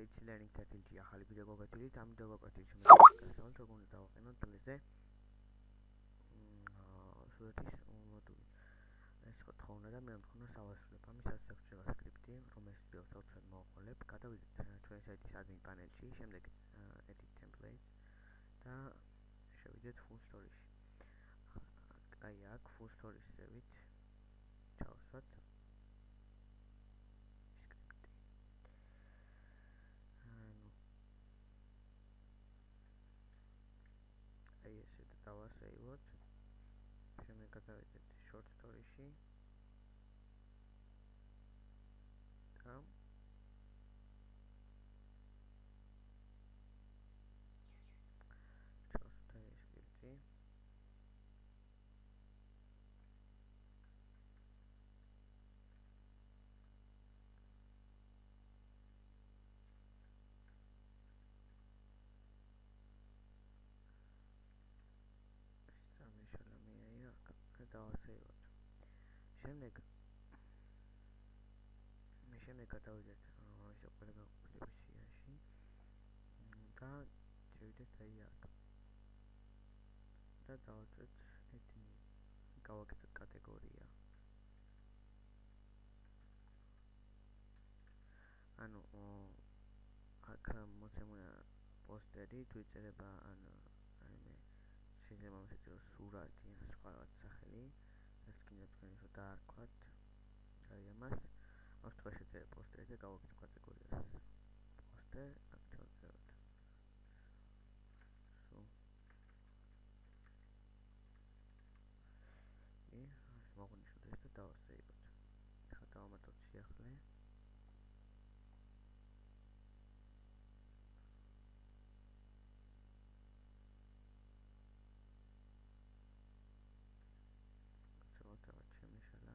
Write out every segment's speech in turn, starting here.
It's learning strategy ახალი ვიდეო გაგვეთილით, ამ ვიდეო გაგვეთილით შემოგვიყვანოთ როგორ უნდა დავაყენოთ დღეზე სურათის მოდული. ეს ხო თხოვნა და მე მქონდა სავასრულებ. ამისაც აქვს JavaScript-ი, რომელიც ვიდეოს აუცილებლად მოვყოლებ. გადავიდეთ ჩვენი საიტის admin პანელში, შემდეგ edit templates და შევიდეთ full story-ში. აი აქ full story-ს შევით. ჩავსვათ ესე და დავასეივოთ. შემდეგ გადავიდეთ short story-ში და ჩავსვათ ეს ფილტრი. დავასეივოთ. შემდეგ გადავიდეთ ისე ყველა გაყოფილების სიაში და შევიდეთ აი აქ და დავაწყეთ გავაკეთოთ კატეგორია. ანუ აქ მოცემულია პოსტერი, თუ იწერება ან რაიმე შეიძლება მოსეწეროს სურათი ან სხვა რაღაც სახელი. ეს კიდევ თქვენ ისე დაარქვათ. აი ამას თქვა შეწერა პოსტერი და გავაკეთოთ კატეგორიას. პოსტერ აქ ჩავწეროთ. მოგვნიშნოთ ეს და დავასეივოთ. ახლა დავამატოთ სიახლე. შემიშალა.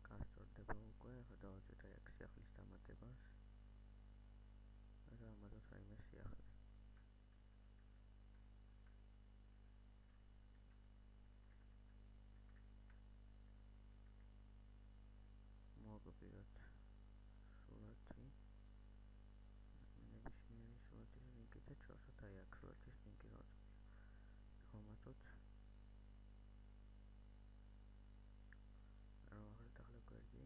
გასწორდება უკვე, ახლა დავაწყეთ აი აქ სიახლის დამატებას. დავამატოთ რაიმე სიახლე. მოვაკვიროთ სურათი. ნებისმიერი სურათის ლინკი და ჩავსვათ აი აქ სურათის ლინკი გავწყვეტ. დავამატოთ. ახლა გვერდი.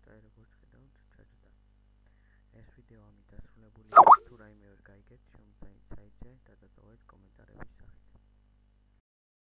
და როგორც ხედავთ, ჩაჯდა. ეს ვიდეო ამით დასრულებულია.